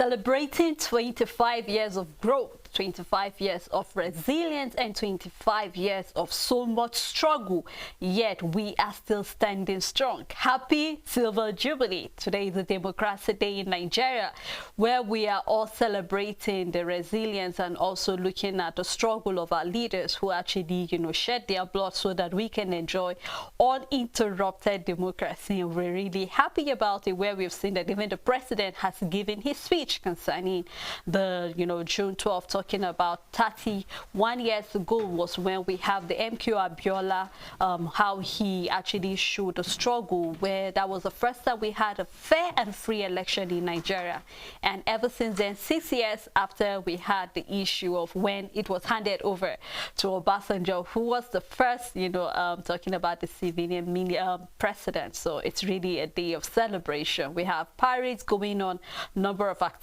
Celebrating 25 years of growth, 25 years of resilience, and 25 years of so much struggle, yet we are still standing strong. Happy Silver Jubilee. Today is a Democracy Day in Nigeria, where we are all celebrating the resilience and also looking at the struggle of our leaders who actually, shed their blood so that we can enjoy uninterrupted democracy. And we're really happy about it, where we've seen that even the president has given his speech concerning the, June 12th, talking about 31 years ago was when we have the MQ Abiola, how he actually showed a struggle, where that was the first time we had a fair and free election in Nigeria. And ever since then, 6 years after we had the issue of when it was handed over to Obasanjo, who was the first, talking about the civilian president. So it's really a day of celebration. We have parades going on, number of activities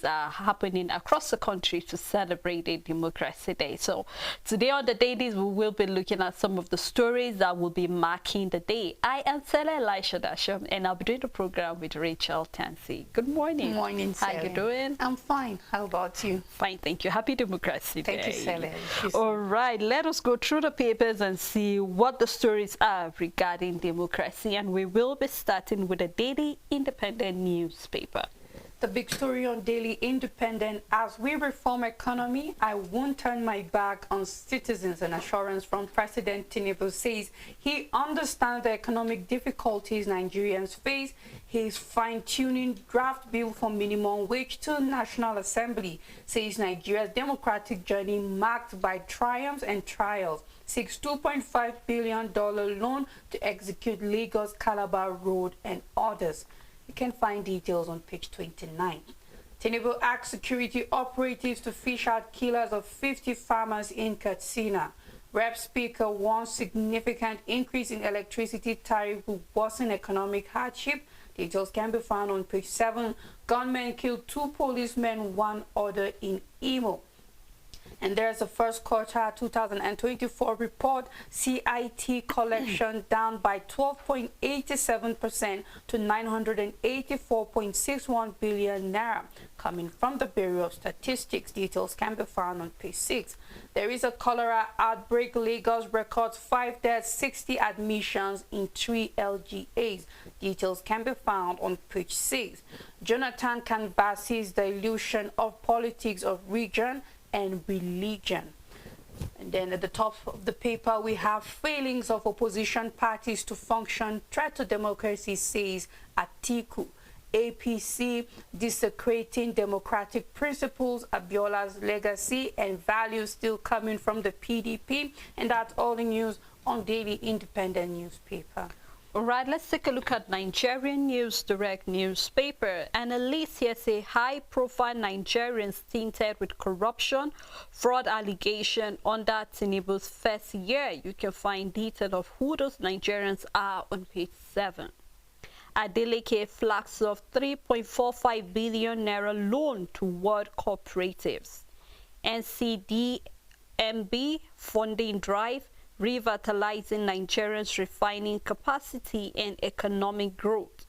are happening across the country to celebrate a Democracy Day. So today on the Dailies, we will be looking at some of the stories that will be marking the day. I am Sele Elisha Dasham, and I'll be doing the program with Rachel Tansey. Good morning. Good morning, Sele. How you doing? I'm fine. How about you? Fine, thank you. Happy Democracy Day. Thank you, Sele. All right, let us go through the papers and see what the stories are regarding democracy, and we will be starting with a Daily Independent newspaper. The big story on Daily Independent: as we reform economy, I won't turn my back on citizens. An assurance from President Tinubu says he understands the economic difficulties Nigerians face. He is fine-tuning draft bill for minimum wage to National Assembly. Says Nigeria's democratic journey marked by triumphs and trials. Seeks $2.5 billion loan to execute Lagos Calabar Road and others. You can find details on page 29. Tinubu asks security operatives to fish out killers of 50 farmers in Katsina. Rep Speaker warns significant increase in electricity tariff will worsen economic hardship. Details can be found on page 7. Gunmen killed 2 policemen, 1 other in Imo. And there's a first quarter 2024 report. CIT collection down by 12.87% to 984.61 billion naira, coming from the Bureau of Statistics. Details can be found on page 6. There is a cholera outbreak. Lagos records 5 deaths, 60 admissions in 3 LGAs. Details can be found on page 6. Jonathan canvasses the illusion of politics of region and religion. And then at the top of the paper, we have failings of opposition parties to function, threat to democracy, says Atiku. APC desecrating democratic principles, Abiola's legacy and values still coming from the PDP. And that's all the news on Daily Independent newspaper. All right, let's take a look at Nigerian News Direct newspaper. Analysts here say high-profile Nigerians tainted with corruption, fraud allegation under Tinubu's first year. You can find detail of who those Nigerians are on page 7. Adeleke flags of 3.45 billion naira loan to world cooperatives. NCDMB funding drive, revitalizing Nigerians' refining capacity and economic growth.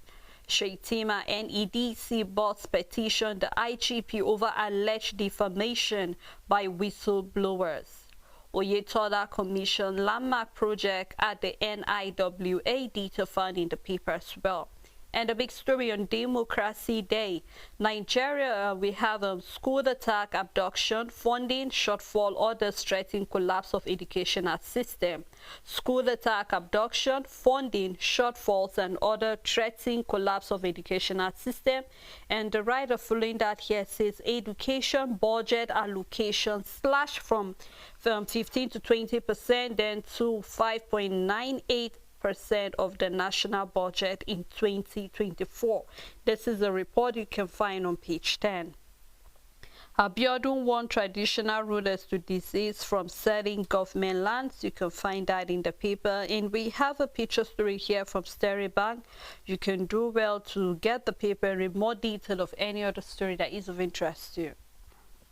Shaitima NEDC boss petition the IGP over alleged defamation by whistleblowers. Oyetola Commission landmark project at the NIWA, detail found in the paper as well. And a big story on Democracy Day. Nigeria, we have a school attack, abduction, funding, shortfall, others threatening collapse of educational system. School attack, abduction, funding, shortfalls, and other threatening collapse of educational system. And the writer following that here says education budget allocation slash from 15 to 20%, then to 5.98% of the national budget in 2024. This is a report you can find on page 10. Abiodun warned traditional rulers to desist from selling government lands. You can find that in the paper. And we have a picture story here from Sterry Bank. You can do well to get the paper and read more detail of any other story that is of interest to you.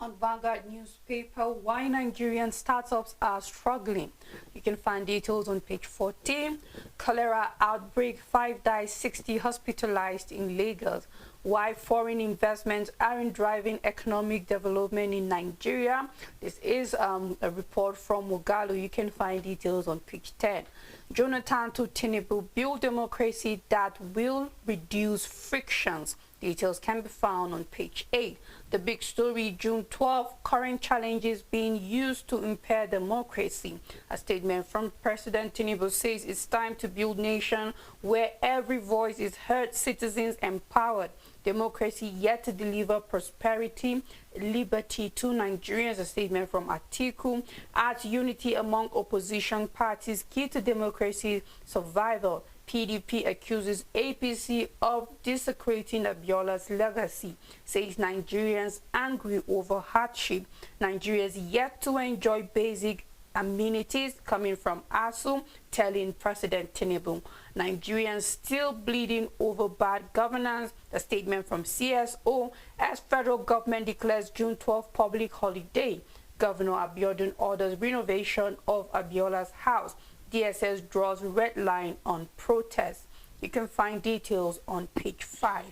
On Vanguard newspaper, why Nigerian startups are struggling. You can find details on page 14. Cholera outbreak, 5 died, 60 hospitalized in Lagos. why foreign investments aren't driving economic development in Nigeria. This is a report from Mogalo. You can find details on page 10. Jonathan to Tinubu, build democracy that will reduce frictions. Details can be found on page 8. The big story, June 12, current challenges being used to impair democracy. A statement from President Tinubu says it's time to build a nation where every voice is heard, citizens empowered. Democracy yet to deliver prosperity, liberty to Nigerians. A statement from Atiku adds unity among opposition parties key to democracy survival. PDP accuses APC of desecrating Abiola's legacy, says Nigerians angry over hardship. Nigerians yet to enjoy basic amenities, coming from ASU, telling President Tinubu. Nigerians still bleeding over bad governance. A statement from CSO as federal government declares June 12 public holiday. Governor Abiodun orders renovation of Abiola's house. DSS draws red line on protests. You can find details on page 5.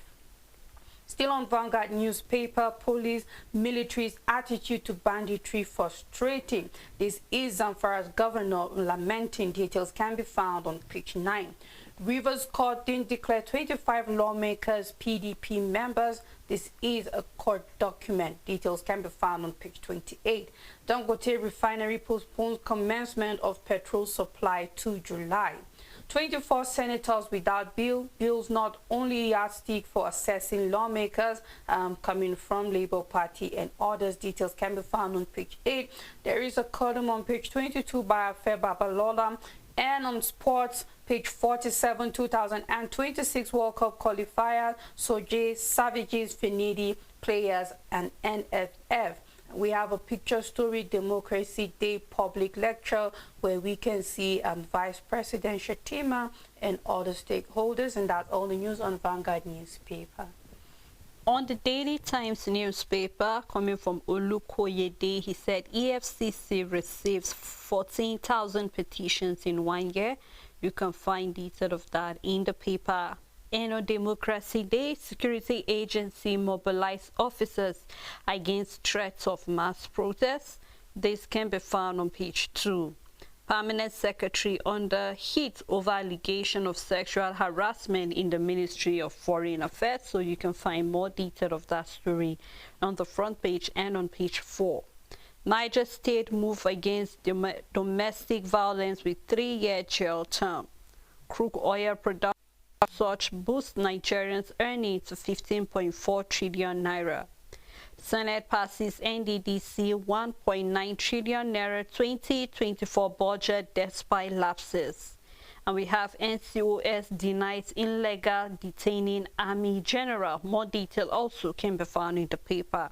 Still on Vanguard newspaper, police, military's attitude to banditry frustrating. This is Zamfara's governor lamenting. Details can be found on page 9. Rivers Court didn't declare 25 lawmakers PDP members. This is a court document. Details can be found on page 28. Dangote refinery postpones commencement of petrol supply to July. 24 senators without bill. Bills not only yardstick for assessing lawmakers coming from Labour Party and others. Details can be found on page 8. There is a column on page 22 by Afe Babalola. And on sports, page 47, 2026 World Cup qualifiers, Soje, Savages, Finidi, players, and NFF. We have a picture story, Democracy Day public lecture, where we can see Vice President Shatima and other stakeholders, and that's all the news on Vanguard newspaper. On the Daily Times newspaper, coming from Olukoyede, he said EFCC receives 14,000 petitions in 1 year. You can find detail of that in the paper. And on Democracy Day, security agency mobilized officers against threats of mass protests. This can be found on page 2. Permanent Secretary under heat over allegation of sexual harassment in the Ministry of Foreign Affairs. So you can find more detail of that story on the front page and on page 4. Niger State move against domestic violence with 3-year jail term. Crude oil production such boosts Nigerians' earnings to 15.4 trillion naira. Senate passes NDDC 1.9 trillion naira 2024 budget despite lapses. And we have NCOS denies illegal detaining Army General. More detail also can be found in the paper.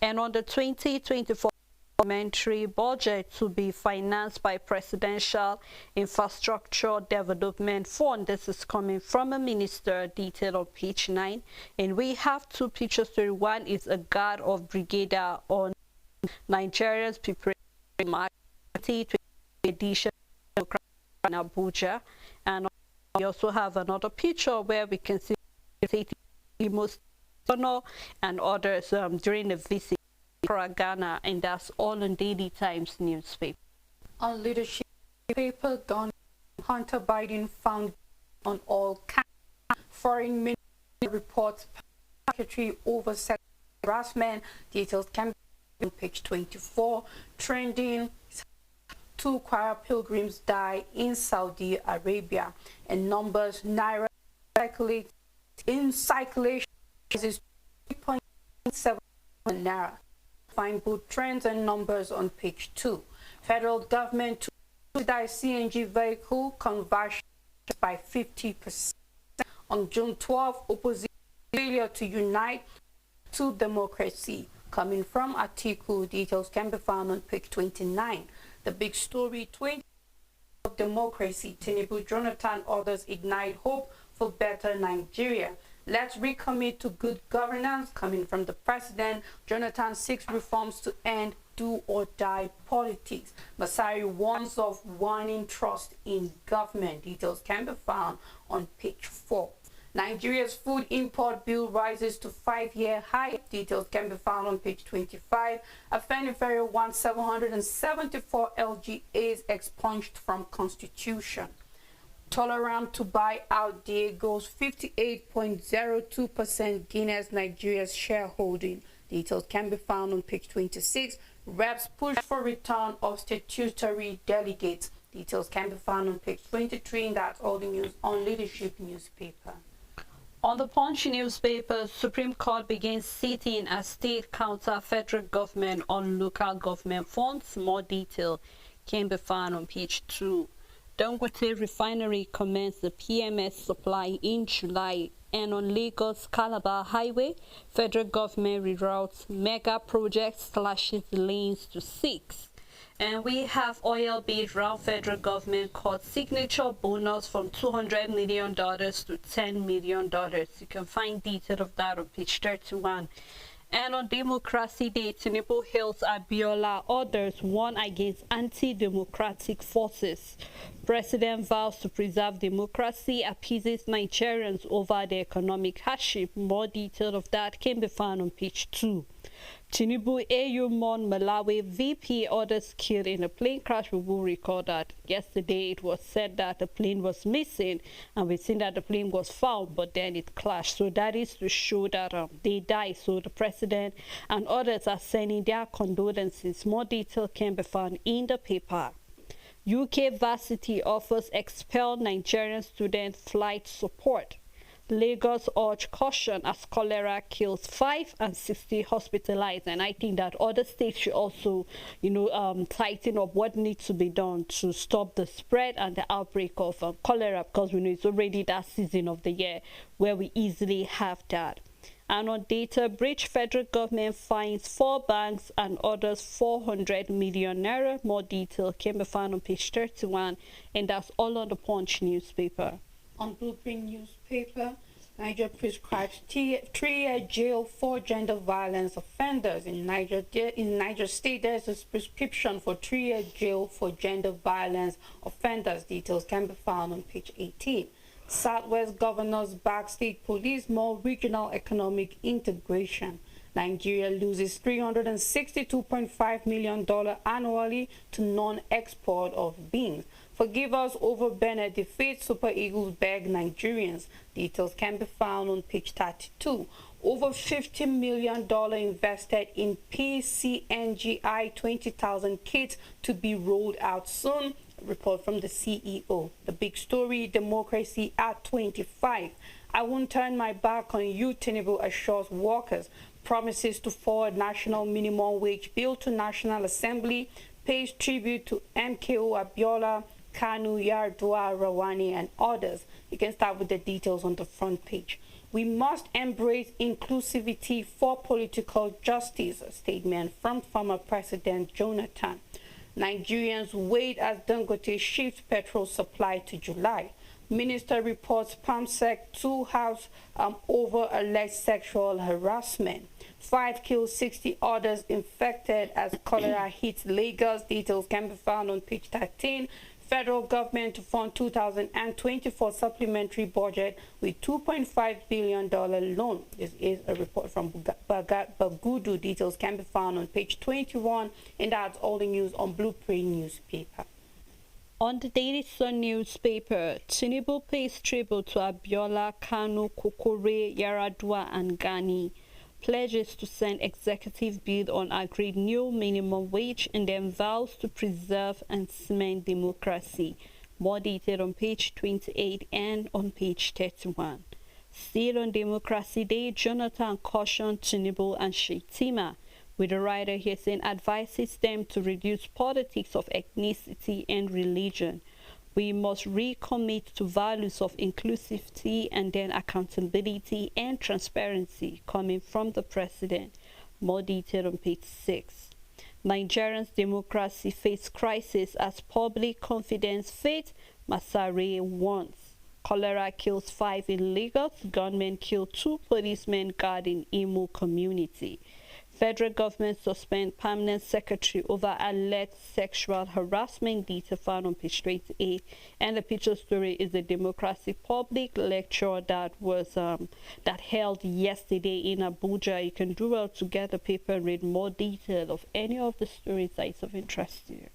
And on the 2024 parliamentary budget to be financed by Presidential Infrastructure Development Fund. This is coming from a minister, detailed on page 9. And we have two picture story. One is a guard of brigadier on Nigeria's preparing edition in Abuja. And we also have another picture where we can see most and others during the visit to Ghana, and that's all on Daily Times newspaper. On leadership paper, Gun Hunter Biden found on all counts. Foreign Ministry reports Secretary over sexual harassment. Details can be on page 24. Trending: 2 choir pilgrims die in Saudi Arabia, and numbers Naira in circulation is 3.7 Naira. Find both trends and numbers on page 2. Federal government to subsidize CNG vehicle conversion by 50%. On June 12, opposition failure to unite to democracy. Coming from Atiku, details can be found on page 29. The big story, 20 of democracy. Tinubu, Jonathan, others ignite hope for better Nigeria. Let's recommit to good governance. Coming from the president, Jonathan seeks reforms to end do-or-die politics. Masari warns of waning trust in government. Details can be found on page 4. Nigeria's food import bill rises to 5-year high. Details can be found on page 25. Afenifere wants 774 LGAs expunged from Constitution. Tolerant to buy out Diego's 58.02% Guinness Nigeria's shareholding. Details can be found on page 26. Reps push for return of statutory delegates. Details can be found on page 23, and that's all the news on Leadership newspaper. On the Punch newspaper, Supreme Court begins sitting as state counter federal government on local government funds. More detail can be found on page 2. Dangote Refinery commenced the PMS supply in July. And on Lagos-Calabar Highway, federal government reroutes mega projects, slashes lanes to 6. And we have oil bid round federal government cut signature bonus from $200 million to $10 million. You can find detail of that on page 31. And on Democracy Day, Tinubu hails Abiola orders warn against anti-democratic forces. President vows to preserve democracy, appeases Nigerians over the economic hardship. More detail of that can be found on page 2. Tinubu AU Mon Malawi VP orders killed in a plane crash. We will recall that yesterday it was said that the plane was missing, and we've seen that the plane was found, but then it crashed. So that is to show that they died. So the president and others are sending their condolences. More detail can be found in the paper. UK varsity offers expel Nigerian student flight support. Lagos urge caution as cholera kills 5 and 60 hospitalized, and I think that other states should also, tighten up what needs to be done to stop the spread and the outbreak of cholera, because we know it's already that season of the year where we easily have that. And on data breach, federal government fines 4 banks and orders 400 million naira. More detail can be found on page 31, and that's all on the Punch newspaper. On Blueprint newspaper, Niger prescribes 3-year jail for gender violence offenders. In Niger State, there's a prescription for 3-year jail for gender violence offenders. Details can be found on page 18. Southwest governors back state police more regional economic integration. Nigeria loses $362.5 million annually to non-export of beans. Forgivers over Bennett defeat Super Eagles beg Nigerians. Details can be found on page 32. Over $50 million invested in PCNGI 20,000 kits to be rolled out soon. Report from the CEO. The big story, democracy at 25. I won't turn my back on you, Tinubu assures workers. Promises to forward national minimum wage bill to National Assembly. Pays tribute to MKO Abiola, Kanu, Yardua, Rawani, and others. You can start with the details on the front page. We must embrace inclusivity for political justice, a statement from former President Jonathan. Nigerians wait as Dangote shifts petrol supply to July. Minister reports PAMSEC 2 house over alleged sexual harassment. 5 killed, 60 others infected as cholera hits Lagos. Details can be found on page 13. Federal government to fund 2024 supplementary budget with $2.5 billion loan. This is a report from Bagudu. Details can be found on page 21, and that's all the news on Blueprint newspaper. On the Daily Sun newspaper, Tinubu pays tribute to Abiola, Kanu, Kokore, Yaradua, and Gani. Pledges to send executive bid on agreed new minimum wage, and then vows to preserve and cement democracy. More detail on page 28 and on page 31. Still on Democracy Day, Jonathan cautioned Tinubu and Shetima, with the writer here saying advises them to reduce politics of ethnicity and religion. We must recommit to values of inclusivity and then accountability and transparency coming from the president. More detail on page 6. Nigerians' democracy face crisis as public confidence fades, Masare warns. Cholera kills 5 in Lagos. Gunmen kill 2 policemen guarding Imo community. Federal government suspend permanent secretary over alleged sexual harassment, data found on page 28. And the picture story is the Democracy Public Lecture that was that held yesterday in Abuja. You can do well to get the paper and read more detail of any of the stories that is of interest to you.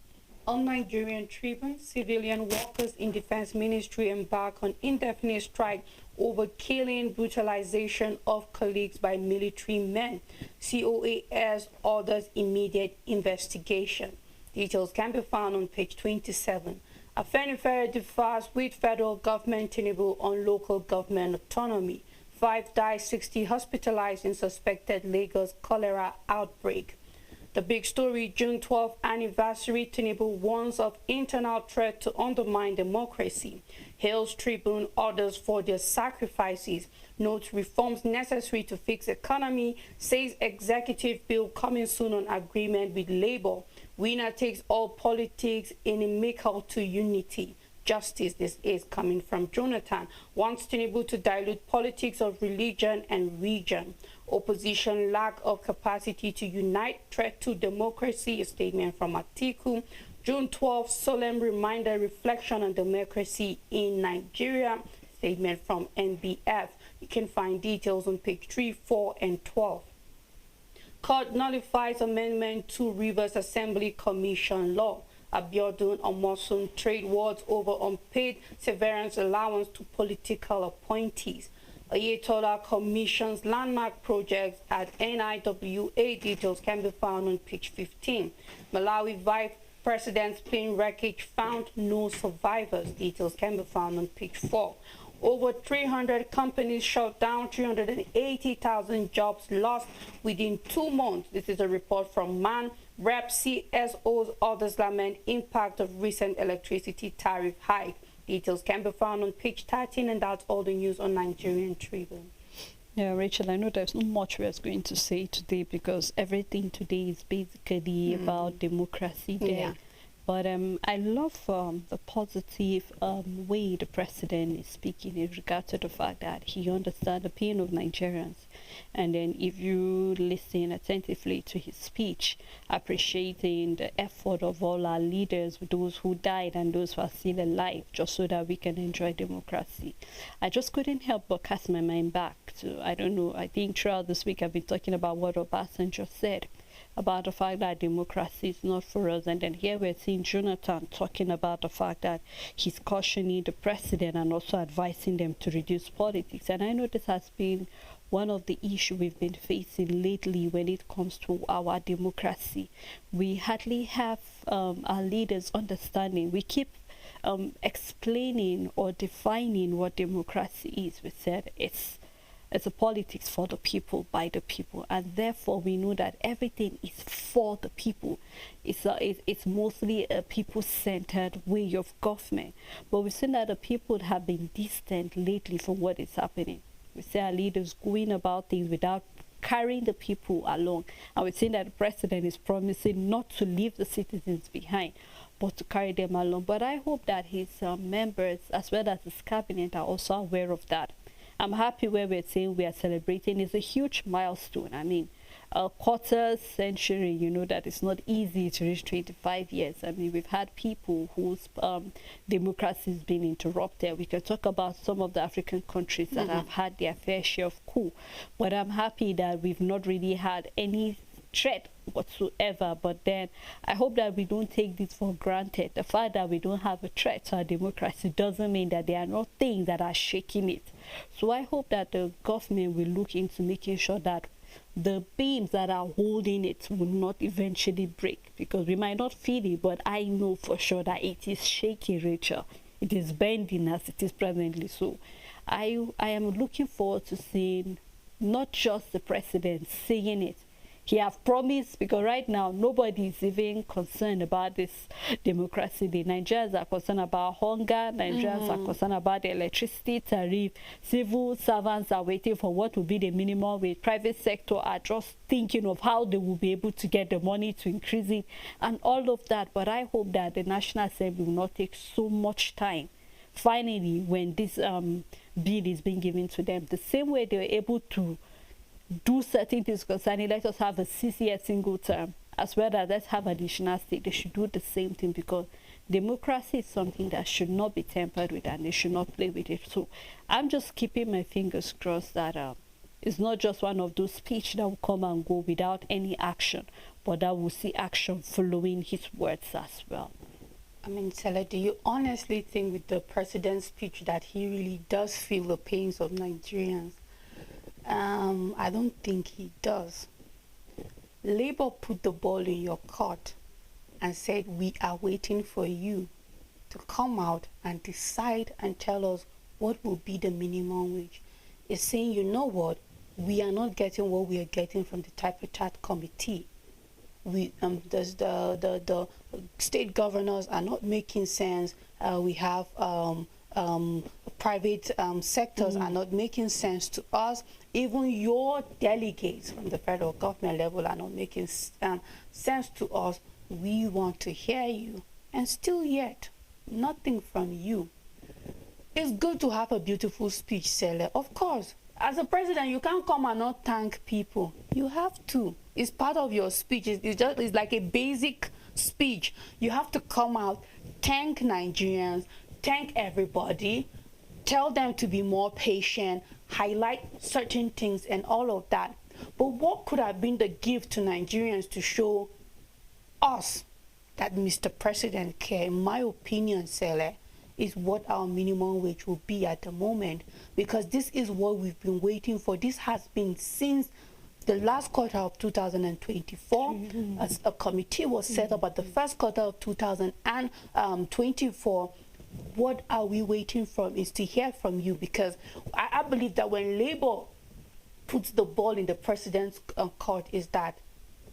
On Nigerian Tribune, civilian workers in Defense Ministry embark on indefinite strike over killing, brutalization of colleagues by military men. COAS orders immediate investigation. Details can be found on page 27. Afenifere differs with federal government Tinubu on local government autonomy. 5 die, 60 hospitalized in suspected Lagos cholera outbreak. The big story, June 12th anniversary, Tinubu warns of internal threat to undermine democracy. Hails Tribune orders for their sacrifices. Notes reforms necessary to fix economy. Says executive bill coming soon on agreement with Labour. Winner takes all politics inimical to unity. Justice, this is coming from Jonathan, wants Tinubu to dilute politics of religion and region. Opposition lack of capacity to unite, threat to democracy, a statement from Atiku. June 12th, solemn reminder, reflection on democracy in Nigeria, statement from NBF. You can find details on page 3, 4, and 12. Court nullifies amendment to Rivers Assembly Commission law. Abiodun Omosun trade wars over unpaid severance allowance to political appointees. Ayatollah commissions landmark projects at NIWA. Details can be found on page 15. Malawi vice president's plane wreckage found no survivors. Details can be found on page 4. Over 300 companies shut down, 380,000 jobs lost within 2 months. This is a report from MAN. Rep CSO's others lament impact of recent electricity tariff hike. Details can be found on page 13, and that's all the news on Nigerian Tribune. Yeah, Rachel, I know there's not much we're going to say today because everything today is basically about democracy day. Yeah. But I love the positive way the president is speaking in regard to the fact that he understands the pain of Nigerians. And then if you listen attentively to his speech, appreciating the effort of all our leaders, those who died and those who are still alive, just so that we can enjoy democracy. I just couldn't help but cast my mind back to, I don't know, I think throughout this week I've been talking about what Obasanjo said about the fact that democracy is not for us. And then here we're seeing Jonathan talking about the fact that he's cautioning the president and also advising them to reduce politics. And I know this has been one of the issues we've been facing lately when it comes to our democracy. We hardly have our leaders understanding. We keep explaining or defining what democracy is. We said it's a politics for the people, by the people, and therefore we know that everything is for the people. It's mostly a people-centered way of government. But we've seen that the people have been distant lately from what is happening. We see our leaders going about things without carrying the people along. And we've seen that the president is promising not to leave the citizens behind, but to carry them along. But I hope that his members, as well as his cabinet, are also aware of that. I'm happy where we're saying we are celebrating. It's a huge milestone. I mean, a quarter century, you know that it's not easy to reach 25 years. I mean, we've had people whose democracy has been interrupted. We can talk about some of the African countries that have had their fair share of coup. But I'm happy that we've not really had any threat whatsoever. But then I hope that we don't take this for granted. The fact that we don't have a threat to our democracy doesn't mean that there are not things that are shaking it. So I hope that the government will look into making sure that the beams that are holding it will not eventually break, because we might not feel it, but I know for sure that it is shaking, Rachel. It is bending as it is presently. So I am looking forward to seeing not just the president saying it. He have promised, because right now nobody is even concerned about this democracy. The Nigerians are concerned about hunger. Nigerians are concerned about the electricity tariff. Civil servants are waiting for what will be the minimum wage. Private sector are just thinking of how they will be able to get the money to increase it and all of that. But I hope that the National Assembly will not take so much time. Finally, when this bill is being given to them, the same way they were able to do certain things concerning, let us have a 6-year single term, as well as let's have additional state. They should do the same thing, because democracy is something that should not be tampered with, and they should not play with it. So I'm just keeping my fingers crossed that it's not just one of those speeches that will come and go without any action, but that we'll see action following his words as well. I mean, Sele, do you honestly think with the president's speech that he really does feel the pains of Nigerians? I don't think he does. Labour put the ball in your court and said, we are waiting for you to come out and decide and tell us what will be the minimum wage. It's saying, you know what, we are not getting what we are getting from the tripartite committee. The state governors are not making sense. We have private sectors are not making sense to us. Even your delegates from the federal government level are not making sense to us. We want to hear you, and still yet nothing from you. It's good to have a beautiful speech, Sele. Of course, as a president, you can't come and not thank people. You have to. It's part of your speech. It's like a basic speech. You have to come out, thank Nigerians, thank everybody, tell them to be more patient, highlight certain things and all of that. But what could have been the gift to Nigerians to show us that Mr. President care, in my opinion, Sele, is what our minimum wage will be at the moment, because this is what we've been waiting for. This has been since the last quarter of 2024. As a committee was set up at the first quarter of 2024. What are we waiting for is to hear from you, because I believe that when Labour puts the ball in the president's court, is that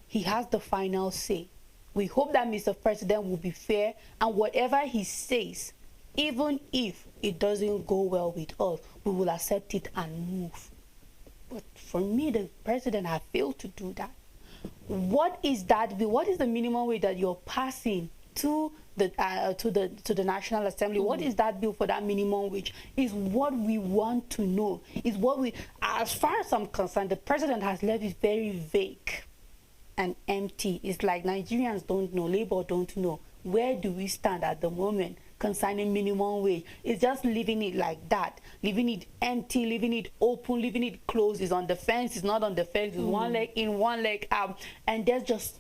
he has the final say. We hope that Mr. President will be fair, and whatever he says, even if it doesn't go well with us, we will accept it and move. But for me, the president has failed to do that. What is that? What is the minimum wage that you're passing to the National Assembly? What is that bill for that minimum wage? Is what we want to know. Is what we, as far as I'm concerned, the president has left it very vague and empty. It's like Nigerians don't know, Labour don't know. Where do we stand at the moment concerning minimum wage? It's just leaving it like that, leaving it empty, leaving it open, leaving it closed. It's on the fence, it's not on the fence, it's one leg in, one leg out, and there's just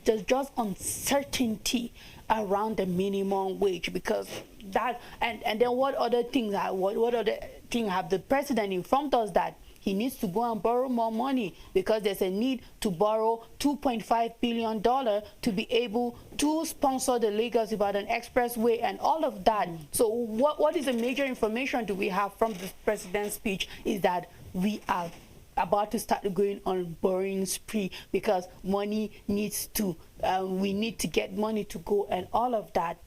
uncertainty around the minimum wage, because that and then what other things have the president informed us that he needs to go and borrow more money, because there's a need to borrow $2.5 billion to be able to sponsor the Lagos-Ibadan Expressway and all of that. So what is the major information do we have from the president's speech is that we are about to start going on borrowing spree, because money needs to, we need to get money to go and all of that.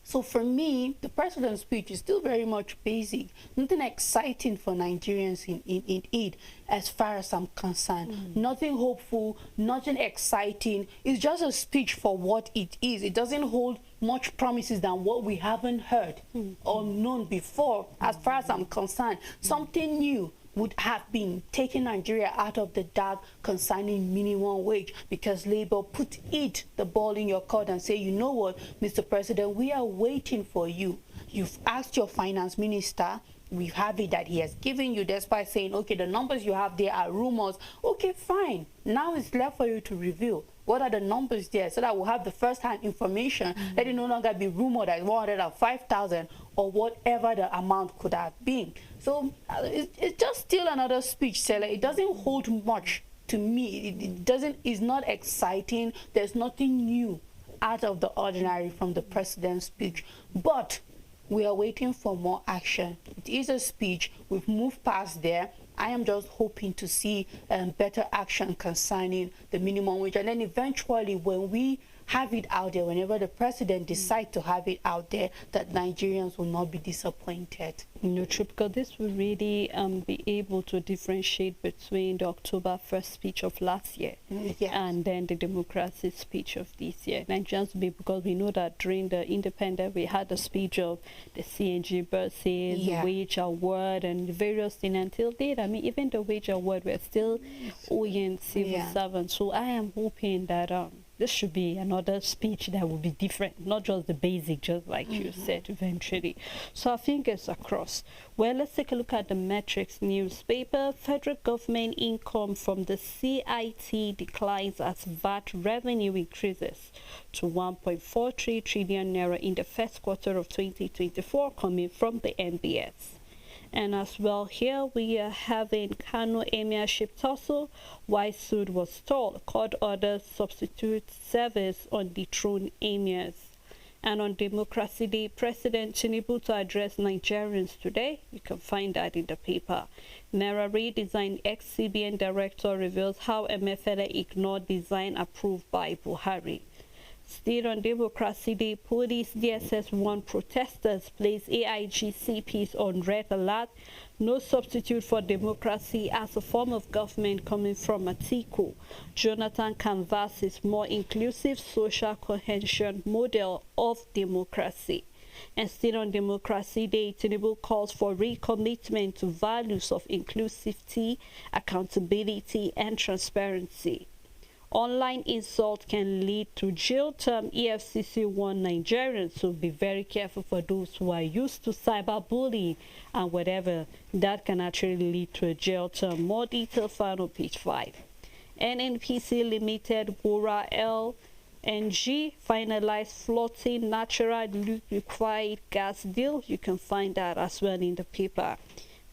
So for me, the president's speech is still very much basic. Nothing exciting for Nigerians in it, as far as I'm concerned. Nothing hopeful, nothing exciting. It's just a speech for what it is. It doesn't hold much promises than what we haven't heard or known before, as far as I'm concerned. Something new would have been taking Nigeria out of the dark concerning minimum wage, because Labour put the ball in your court and say, you know what, Mr. President, we are waiting for you. You've asked your finance minister, we have it that he has given you, despite saying, okay, the numbers you have there are rumors. Okay, fine. Now it's left for you to reveal what are the numbers there, so that we'll have the first-hand information. Let it no longer be rumored as 105,000 or whatever the amount could have been. So it's just still another speech, Sele. It doesn't hold much to me. It's not exciting. There's nothing new out of the ordinary from the president's speech. But we are waiting for more action. It is a speech. We've moved past there. I am just hoping to see better action concerning the minimum wage. And then eventually, when we have it out there, whenever the president decides to have it out there, that Nigerians will not be disappointed. True, because this will really be able to differentiate between the October 1st speech of last year and then the democracy speech of this year. Nigerians will be, because we know that during the independence we had the speech of the CNG buses, wage award, and various things. Until date, I mean, even the wage award, we're still owing civil servants. So I am hoping that this should be another speech that will be different, not just the basic, just like you said, eventually. So I think it's across. Well, let's take a look at the Metrics newspaper. Federal government income from the CIT declines as VAT revenue increases to 1.43 trillion naira in the first quarter of 2024, coming from the NBS. And as well, here we are having Kano Emirship tussle. Why suit was stalled. Court orders substitute service on dethroned emirs. And on Democracy Day, President Tinubu to address Nigerians today. You can find that in the paper. Naira redesign ex-CBN director reveals how MFLA ignored design approved by Buhari. Still on Democracy Day, police DSS warned protesters place AIG CPs on red alert. No substitute for democracy as a form of government coming from Atiku. Jonathan canvasses more inclusive social cohesion model of democracy. And still on Democracy Day, Tinubu calls for recommitment to values of inclusivity, accountability, and transparency. Online insult can lead to jail term. EFCC warned Nigerians, so be very careful for those who are used to cyberbullying and whatever. That can actually lead to a jail term. More detail found on page 5. NNPC Limited Bora LNG finalized floating natural liquefied gas deal. You can find that as well in the paper.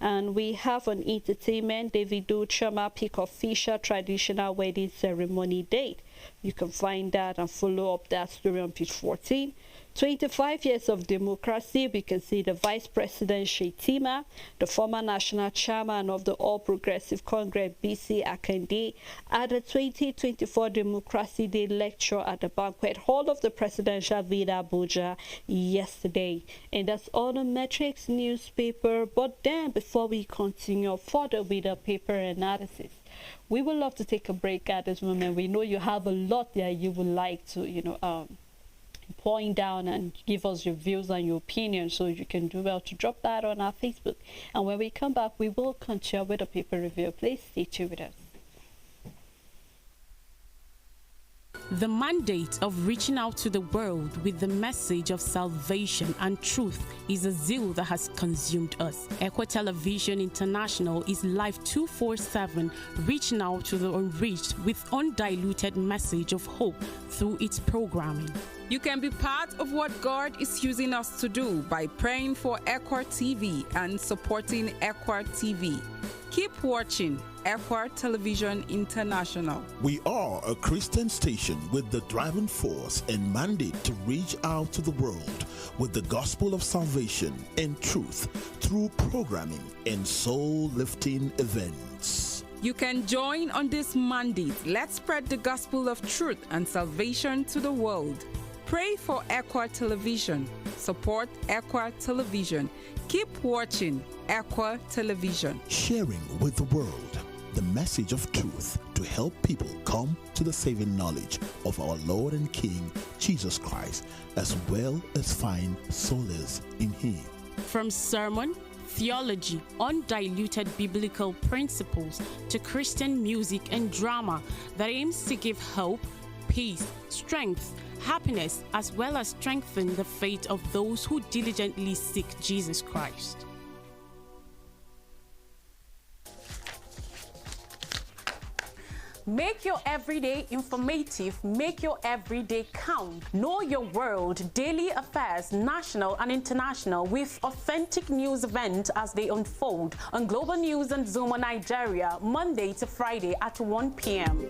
And we have on entertainment, Davido Chama pick official traditional wedding ceremony date. You can find that and follow up that story on page 14. 25 years of democracy, we can see the Vice President Shetima, the former national chairman of the All Progressive Congress, BC Akande, at the 2024 Democracy Day lecture at the banquet hall of the Presidential Villa Abuja yesterday. And that's all the Metrics newspaper. But then, before we continue further with the paper analysis, we would love to take a break at this moment. We know you have a lot that you would like to, point down and give us your views and your opinions, so you can do well to drop that on our Facebook. And when we come back, we will continue with a paper review. Please stay tuned with us. The mandate of reaching out to the world with the message of salvation and truth is a zeal that has consumed us. Equa Television International is live 24/7, reaching out to the unreached with undiluted message of hope through its programming. You can be part of what God is using us to do by praying for Equa TV and supporting Equa TV. Keep watching Equa Television International. We are a Christian station with the driving force and mandate to reach out to the world with the gospel of salvation and truth through programming and soul-lifting events. You can join on this mandate. Let's spread the gospel of truth and salvation to the world. Pray for Equa Television. Support Equa Television. Keep watching Equa Television. Sharing with the world the message of truth to help people come to the saving knowledge of our Lord and King, Jesus Christ, as well as find solace in Him. From sermon, theology, undiluted biblical principles to Christian music and drama that aims to give hope, peace, strength, happiness, as well as strengthen the faith of those who diligently seek Jesus Christ. Make your everyday informative, make your everyday count. Know your world, daily affairs, national and international, with authentic news events as they unfold on Global News and Zuma Nigeria, Monday to Friday at 1 p.m.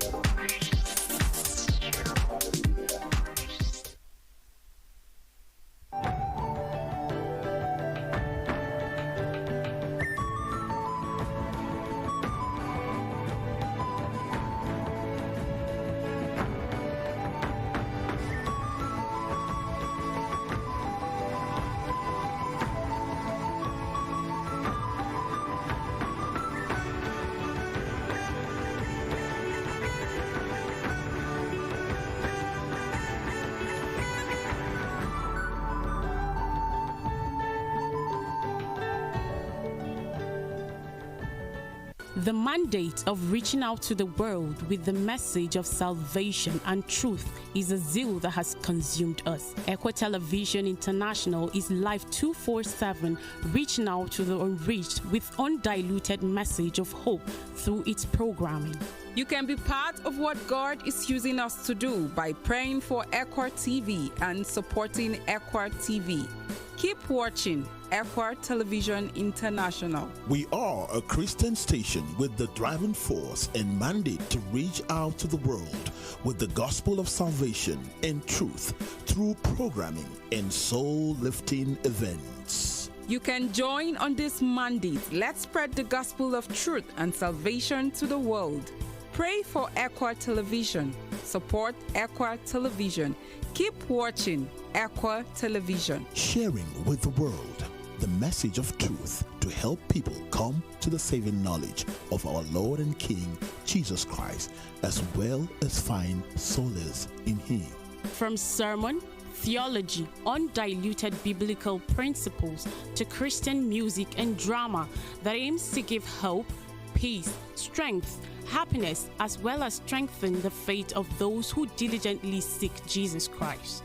The mandate of reaching out to the world with the message of salvation and truth is a zeal that has consumed us. Equa Television International is live 24/7, reaching out to the unreached with undiluted message of hope through its programming. You can be part of what God is using us to do by praying for Equa TV and supporting Equa TV. Keep watching Equa Television International. We are a Christian station with the driving force and mandate to reach out to the world with the gospel of salvation and truth through programming and soul-lifting events. You can join on this mandate. Let's spread the gospel of truth and salvation to the world. Pray for Equa Television. Support Equa Television. Keep watching Equa Television. Sharing with the world the message of truth to help people come to the saving knowledge of our Lord and King, Jesus Christ, as well as find solace in Him. From sermon, theology, undiluted biblical principles to Christian music and drama that aims to give hope, peace, strength, happiness, as well as strengthen the faith of those who diligently seek Jesus Christ.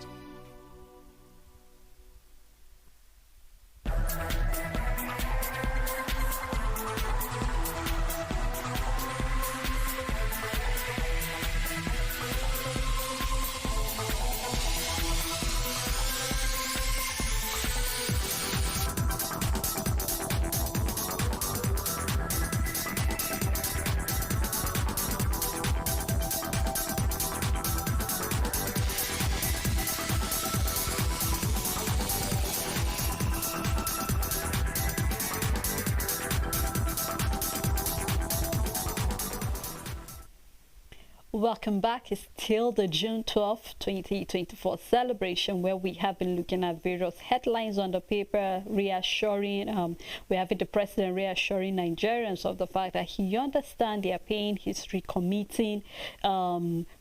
Welcome back. It's still the June 12th, 2024 celebration where we have been looking at various headlines on the paper, reassuring, we have the president reassuring Nigerians of the fact that he understands their pain, he's recommitting,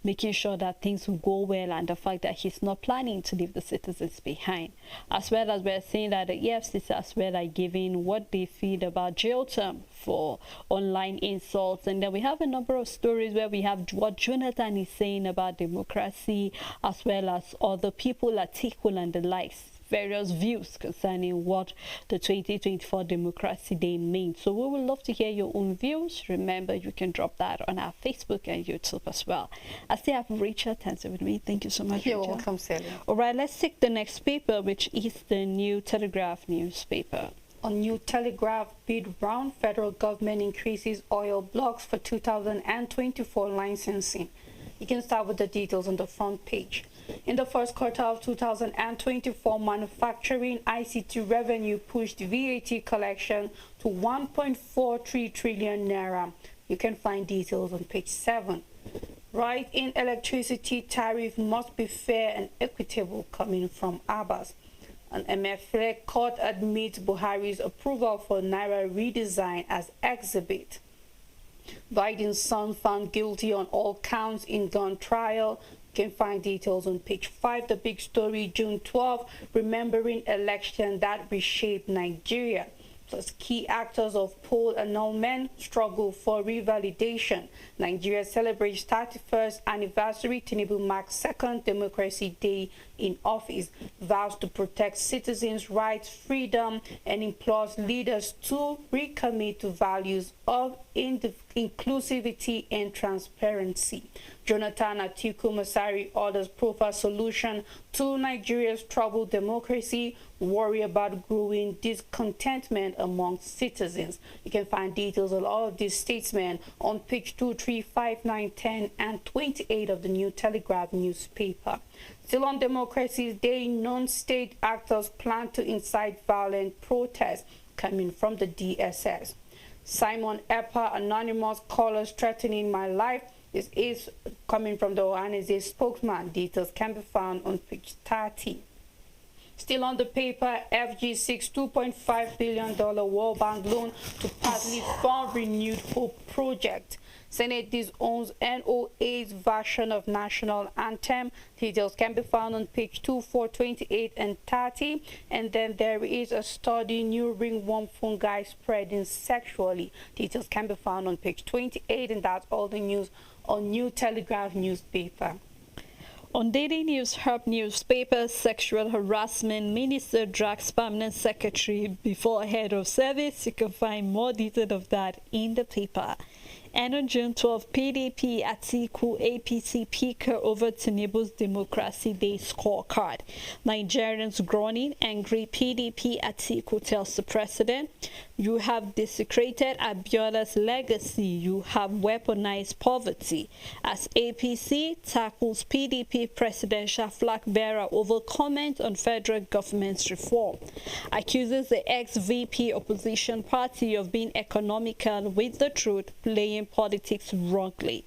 making sure that things will go well, and the fact that he's not planning to leave the citizens behind. As well as we're seeing that the EFCC as well are giving what they feel about jail term for online insults. And then we have a number of stories where we have what Jonathan is saying about democracy, as well as other people, Atiku and the likes, various views concerning what the 2024 Democracy Day means. So we would love to hear your own views. Remember, you can drop that on our Facebook and YouTube as well. I still have Richard Tansi with me. Thank you so much, You're Richard. welcome, Celia. All right, let's take the next paper, which is the New Telegraph newspaper. On New Telegraph, bid round, federal government increases oil blocks for 2024 licensing. You can start with the details on the front page. In the first quarter of 2024, manufacturing ICT revenue pushed VAT collection to 1.43 trillion naira. You can find details on page 7. Rise in electricity tariff must be fair and equitable, coming from Abbas. An MFA court admits Buhari's approval for Naira redesign as exhibit. Biden's son found guilty on all counts in gun trial. You can find details on page 5. The big story, June 12, remembering election that reshaped Nigeria. Plus, key actors of poll annulment struggle for revalidation. Nigeria celebrates 31st anniversary. Tinubu marks second Democracy Day in office. Vows to protect citizens' rights, freedom, and implores leaders to recommit to values of inclusivity and transparency. Jonathan Atiku Masari orders proper solution to Nigeria's troubled democracy, worry about growing discontentment among citizens. You can find details on all of these statements on page 2, 3, 5, 9, 10, and 28 of the New Telegraph newspaper. Still on Democracy Day, non-state actors plan to incite violent protests, coming from the DSS. Simon Epper, anonymous callers threatening my life. This is coming from the Ohaneze spokesman. Details can be found on page 30. Still on the paper, FG6 $2.5 billion World Bank loan to partly fund renewed Hope project. Senate disowns NOA's version of national anthem. Details can be found on page 24, 28, and 30. And then there is a study, new ringworm fungi spreading sexually. Details can be found on page 28, and that's all the news on New Telegraph newspaper. On Daily News Hub newspaper, sexual harassment minister drags permanent secretary before head of service. You can find more detail of that in the paper. And on June 12, PDP Atiku APC peak over Tinubu's Democracy Day scorecard. Nigerians groaning, angry. PDP Atiku tells the president, "You have desecrated Abiola's legacy. You have weaponized poverty." As APC tackles PDP presidential flag bearer over comment on federal government's reform, accuses the ex-VP opposition party of being economical with the truth, playing politics wrongly.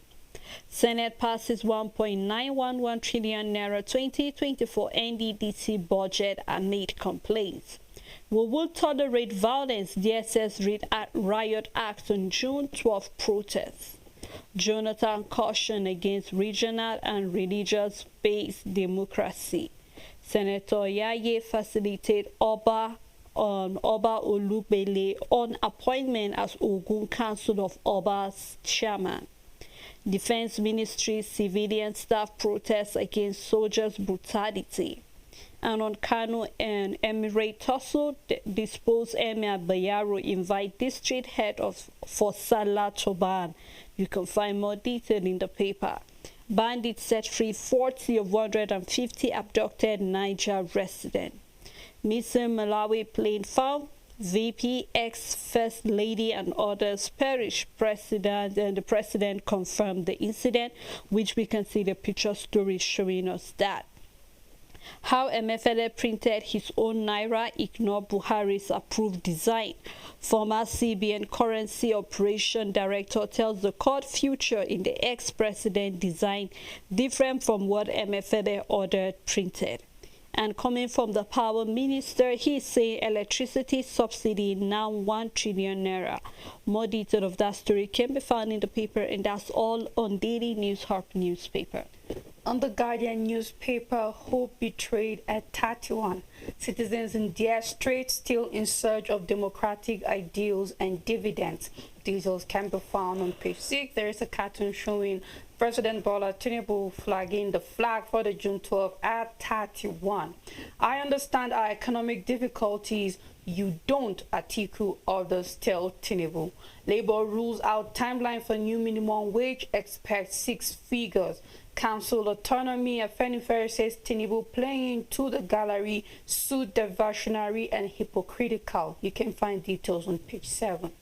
Senate passes 1.911 trillion naira 2024 NDDC budget amid complaints. We will tolerate violence, DSS read at riot act on June 12 protests. Jonathan caution against regional and religious-based democracy. Senator Yaye facilitate Oba Olubele on appointment as Ogun Council of Oba's chairman. Defense Ministry civilian staff protests against soldiers' brutality. And on Kano and Emirate tussle, disposed Emir Bayaro invite district head for Salah to ban. You can find more detail in the paper. Bandits set free 40 of 150 abducted Niger residents. Missing Malawi plane found, VP, ex-First Lady and others perish. The president confirmed the incident, which we can see the picture story showing us that. How MFLA printed his own Naira, ignore Buhari's approved design. Former CBN Currency Operation Director tells the court future in the ex-president design different from what MFLA ordered printed. And coming from the power minister, he's saying electricity subsidy now 1 trillion naira. More detail of that story can be found in the paper, and that's all on Daily News Hub newspaper. On the Guardian newspaper, hope betrayed at 31. Citizens in Dire Straits still in search of democratic ideals and dividends. Details can be found on page 6. There is a cartoon showing President Bola Tinubu flagging the flag for the June 12 at 31. I understand our economic difficulties. You don't, Atiku orders tell Tinubu. Labour rules out timeline for new minimum wage, expect 6 figures. Council autonomy, Afenifere says Tinubu playing to the gallery, suit diversionary and hypocritical. You can find details on page 7.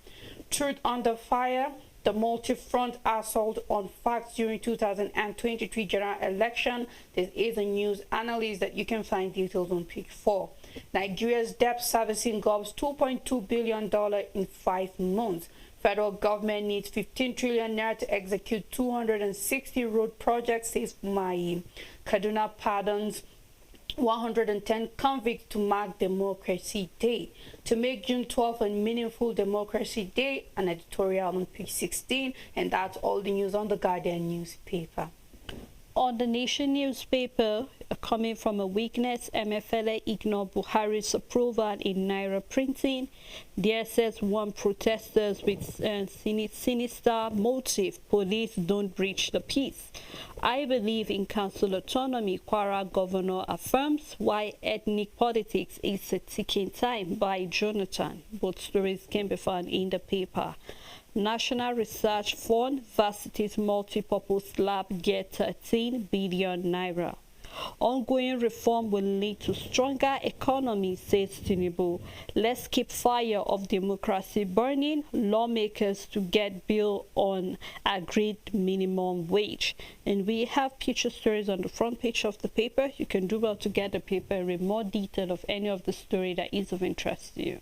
Truth under fire, the multi-front assault on facts during 2023 general election. This is a news analyst that you can find details on page 4. Nigeria's debt servicing gobs $2.2 billion in 5 months. Federal government needs 15 trillion naira to execute 260 road projects, says Mai. Kaduna pardons 110 convicts to mark Democracy Day. To make June 12 a meaningful Democracy Day, an editorial on page 16, and that's all the news on the Guardian newspaper. On the Nation newspaper, coming from a weakness, MFLA ignore Buhari's approval in Naira printing. DSS warn protesters with sinister motive. Police don't breach the peace. I believe in council autonomy, Kwara governor affirms. Why ethnic politics is a ticking time, by Jonathan. Both stories can be found in the paper. National Research Fund, Varsity's multi-purpose lab get 13 billion naira. Ongoing reform will lead to stronger economy, says Tinubu. Let's keep fire of democracy burning. Lawmakers to get bill on agreed minimum wage. And we have picture stories on the front page of the paper. You can do well to get the paper and read more detail of any of the story that is of interest to you.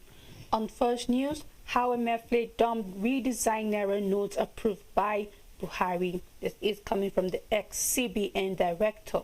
On First News, how MFLA dumped redesigned Naira notes approved by Buhari. This is coming from the ex-CBN director.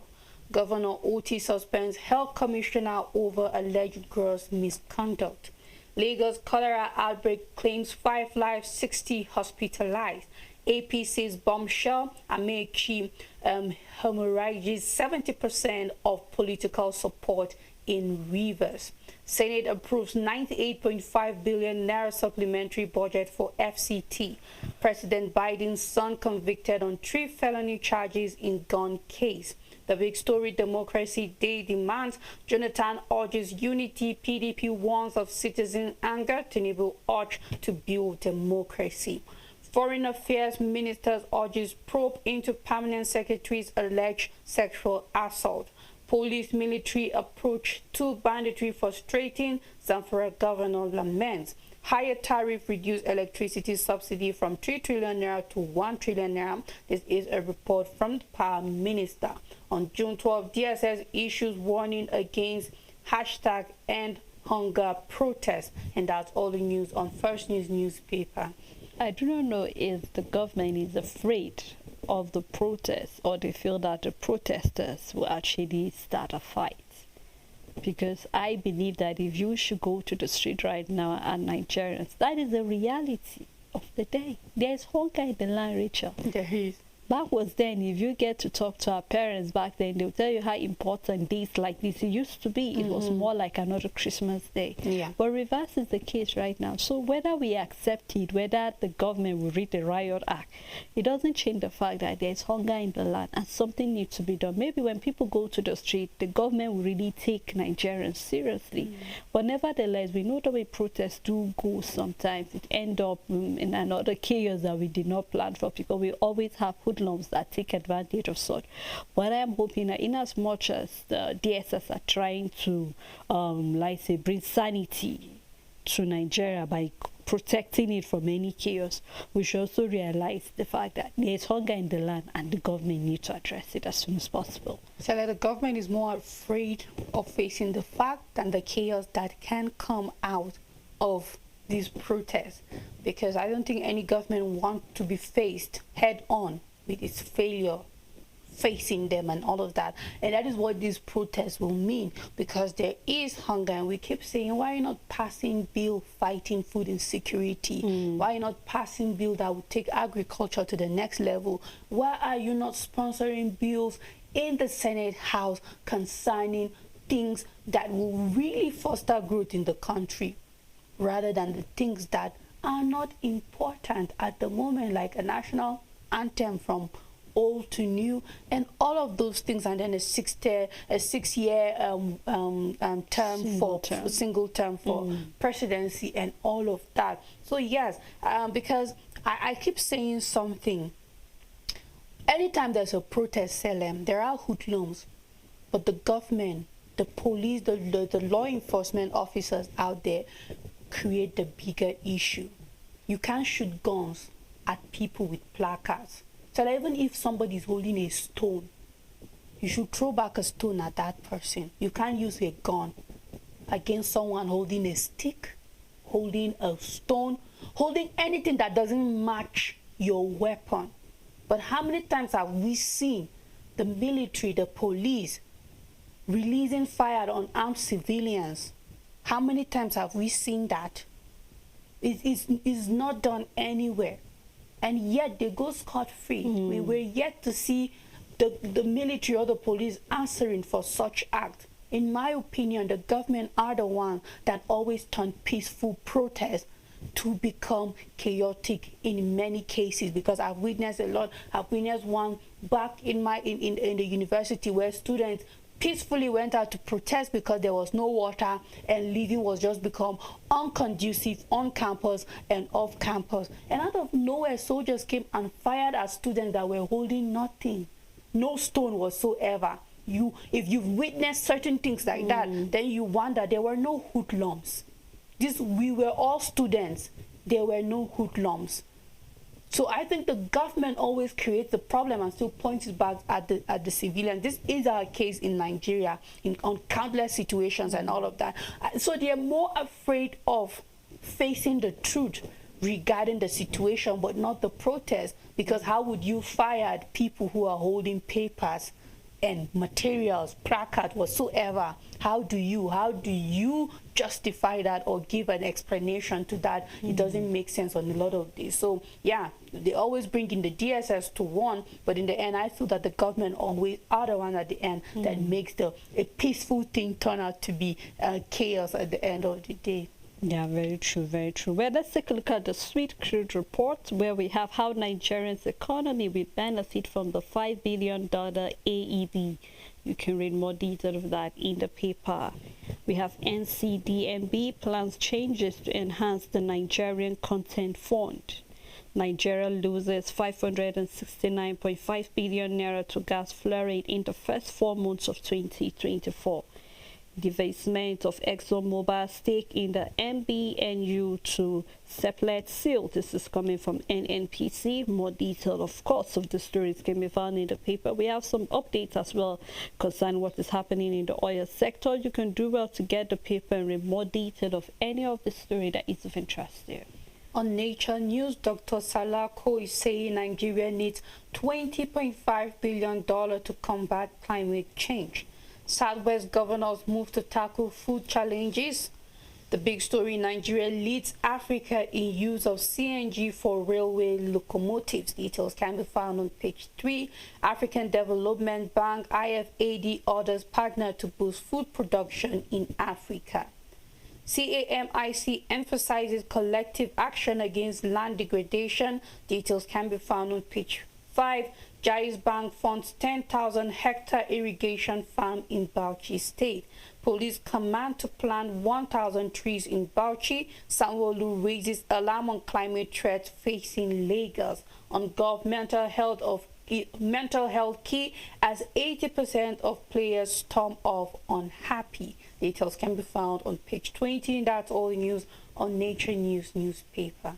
Governor Oti suspends health commissioner over alleged gross misconduct. Lagos cholera outbreak claims 5 lives, 60 hospitalized. APC's bombshell, Amechi hemorrhages 70% of political support in Rivers. Senate approves 98.5 billion naira supplementary budget for FCT. President Biden's son convicted on 3 felony charges in gun case. The big story, Democracy Day demands. Jonathan urges unity. PDP warns of citizen anger. Tinubu urge to build democracy. Foreign Affairs Minister urges probe into Permanent Secretary's alleged sexual assault. Police military approach to banditry frustrating. Zamfara governor laments. Higher tariff reduced electricity subsidy from 3 trillion naira to 1 trillion naira. This is a report from the Power Minister. On June 12, DSS issues warning against #end hunger protest. And that's all the news on First News newspaper. I do not know if the government is afraid of the protests or they feel that the protesters will actually start a fight. Because I believe that if you should go to the street right now and Nigerians, that is the reality of the day. There is hunger in the land, Rachel. There is. Back was then, if you get to talk to our parents back then, they'll tell you how important days like this used to be. It was more like another Christmas day. Yeah. But reverse is the case right now. So whether we accept it, whether the government will read the Riot Act, it doesn't change the fact that there's hunger in the land and something needs to be done. Maybe when people go to the street, the government will really take Nigerians seriously. But nevertheless, we know the way protests do go sometimes. It ends up in another chaos that we did not plan for, because we always have hoodlums that take advantage of such. But I am hoping that in as much as the DSS are trying to, like say, bring sanity to Nigeria by protecting it from any chaos, we should also realize the fact that there is hunger in the land and the government needs to address it as soon as possible. So that the government is more afraid of facing the fact than the chaos that can come out of these protests, because I don't think any government wants to be faced head on with its failure facing them and all of that. And that is what these protests will mean, because there is hunger. And we keep saying, why are you not passing bill fighting food insecurity? Why are you not passing bill that will take agriculture to the next level? Why are you not sponsoring bills in the Senate House concerning things that will really foster growth in the country, rather than the things that are not important at the moment, like a national anthem from old to new and all of those things, and then a six-year single term for presidency and all of that. So yes, because I keep saying something. Anytime there's a protest, Salem, there are hoodlums, but the government, the police, the law enforcement officers out there create the bigger issue. You can't shoot guns at people with placards. So that even if somebody is holding a stone, you should throw back a stone at that person. You can't use a gun against someone holding a stick, holding a stone, holding anything that doesn't match your weapon. But how many times have we seen the military, the police, releasing fire on armed civilians? How many times have we seen that? It's not done anywhere. And yet they go scot-free. We were yet to see the military or the police answering for such act. In my opinion, the government are the ones that always turn peaceful protests to become chaotic in many cases, because I've witnessed a lot. I've witnessed one back in the university where students peacefully went out to protest because there was no water, and living was just become unconducive on campus and off campus. And out of nowhere, soldiers came and fired at students that were holding nothing, no stone whatsoever. If you've witnessed certain things like that, then you wonder. There were no hoodlums. We were all students. There were no hoodlums. So I think the government always creates the problem and still points it back at the civilians. This is our case in Nigeria, on countless situations and all of that. So they are more afraid of facing the truth regarding the situation, but not the protest. Because how would you fire at people who are holding papers? and materials, placard, whatsoever. How do you justify that or give an explanation to that? It doesn't make sense on a lot of these. So yeah, they always bring in the DSS to warn, but in the end, I feel that the government always are the one at the end that makes a peaceful thing turn out to be chaos at the end of the day. Yeah, very true, very true. Well, let's take a look at the Sweet Crude report, where we have how Nigeria's economy will benefit from the $5 billion AED. You can read more detail of that in the paper. We have NCDMB plans changes to enhance the Nigerian Content Fund. Nigeria loses 569.5 billion naira to gas fluoride in the first 4 months of 2024. Divestment of ExxonMobil stake in the MBNU to separate seal. This is coming from NNPC. More detail, of course, of the stories can be found in the paper. We have some updates as well concerning what is happening in the oil sector. You can do well to get the paper and read more detail of any of the story that is of interest there. On Nature News, Dr. Salako is saying Nigeria needs $20.5 billion to combat climate change. Southwest governors move to tackle food challenges. The big story: Nigeria leads Africa in use of CNG for railway locomotives. Details can be found on page 3. African Development Bank IFAD orders partner to boost food production in Africa. CAMIC emphasizes collective action against land degradation. Details can be found on page 5. Jais Bank funds 10,000 hectare irrigation farm in Bauchi State. Police command to plant 1,000 trees in Bauchi. Sanwo-Olu raises alarm on climate threats facing Lagos. On governmental health key as 80% of players storm off unhappy. Details can be found on page 20. That's all the news on Nature News newspaper.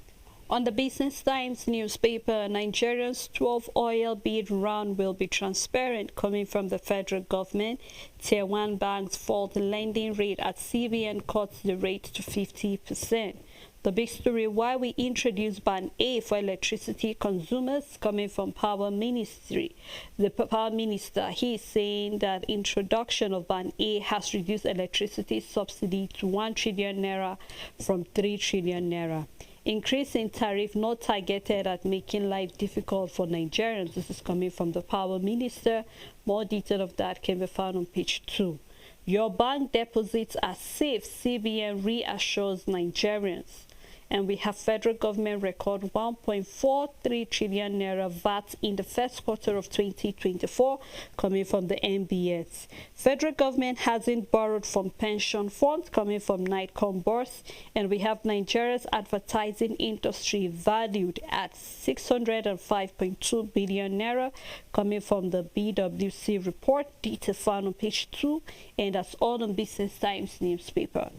On the Business Times newspaper, Nigeria's 12th oil bid round will be transparent, coming from the federal government. Tier 1 banks fall the lending rate at CBN cuts the rate to 50%. The big story: why we introduced Ban A for electricity consumers, coming from Power Ministry. The Power Minister, he is saying that introduction of Ban A has reduced electricity subsidy to 1 trillion naira from 3 trillion naira. Increase in tariff not targeted at making life difficult for Nigerians. This is coming from the Power Minister. More detail of that can be found on page 2. Your bank deposits are safe, CBN reassures Nigerians. And we have federal government record 1.43 trillion naira VAT in the first quarter of 2024, coming from the NBS. Federal government hasn't borrowed from pension funds, coming from Nightcom Bourse. And we have Nigeria's advertising industry valued at 605.2 billion naira, coming from the BWC report. Details found on page 2, and that's all on Business Times newspaper.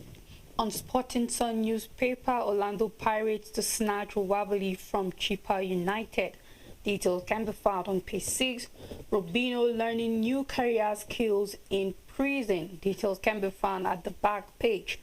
On Sporting Sun newspaper, Orlando Pirates to snatch Wabali from Chippa United. Details can be found on page 6. Robinho learning new career skills in prison. Details can be found at the back page.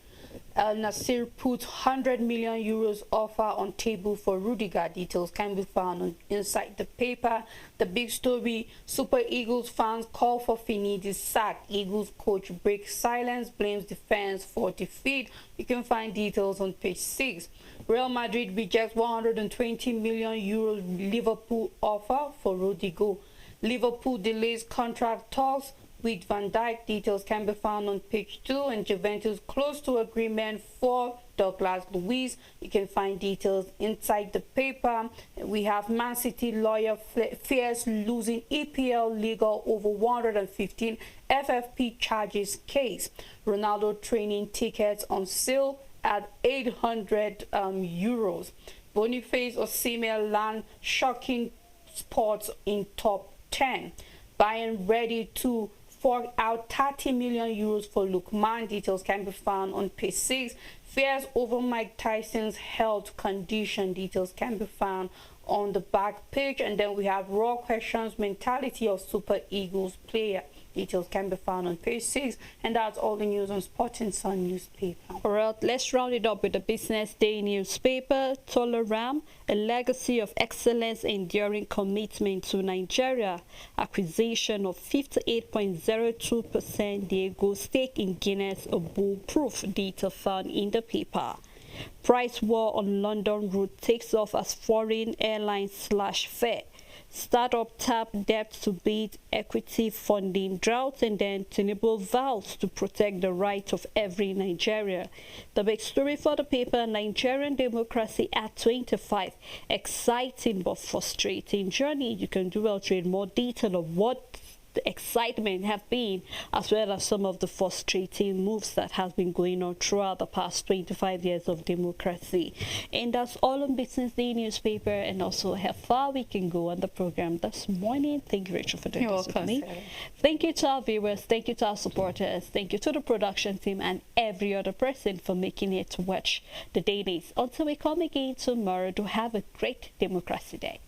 El Nasir puts 100 million euros offer on table for Rudiger. Details can be found on inside the paper. The big story: Super Eagles fans call for Finidi sack. Eagles coach breaks silence, blames defense for defeat. You can find details on page 6. Real Madrid rejects 120 million euros Liverpool offer for Rudiger. Liverpool delays contract talks with Van Dijk. Details can be found on page 2. And Juventus close to agreement for Douglas Luiz. You can find details inside the paper. We have Man City lawyer fears losing EPL legal over 115 FFP charges case. Ronaldo training tickets on sale at 800 euros. Boniface Osimhen land shocking sports in top 10. Bayern ready to fork out 30 million euros for Lookman. Details can be found on page 6. Fears over Mike Tyson's health condition. Details can be found on the back page. And then we have raw questions, mentality of Super Eagles player. Details can be found on page 6, and that's all the news on Sporting Sun newspaper. All right, let's round it up with the Business Day newspaper. Toleram, a legacy of excellence, enduring commitment to Nigeria. Acquisition of 58.02% Diego stake in Guinness, a bulletproof. Data found in the paper. Price war on London route takes off as foreign airlines slash fare. Startup tap debt to beat equity funding drought, and then Tinubu vows to protect the right of every Nigerian. The big story for the paper: Nigerian democracy at 25. Exciting but frustrating journey. You can do well to read more detail of what the excitement have been, as well as some of the frustrating moves that has been going on throughout the past 25 years of democracy. And that's all on Business Day newspaper, and also how far we can go on the program this morning. Thank you, Rachel, for doing this with me. Thank you to our viewers, thank you to our supporters, thank you to the production team and every other person for making it to watch the Dailies. Until we come again tomorrow, do have a great Democracy Day.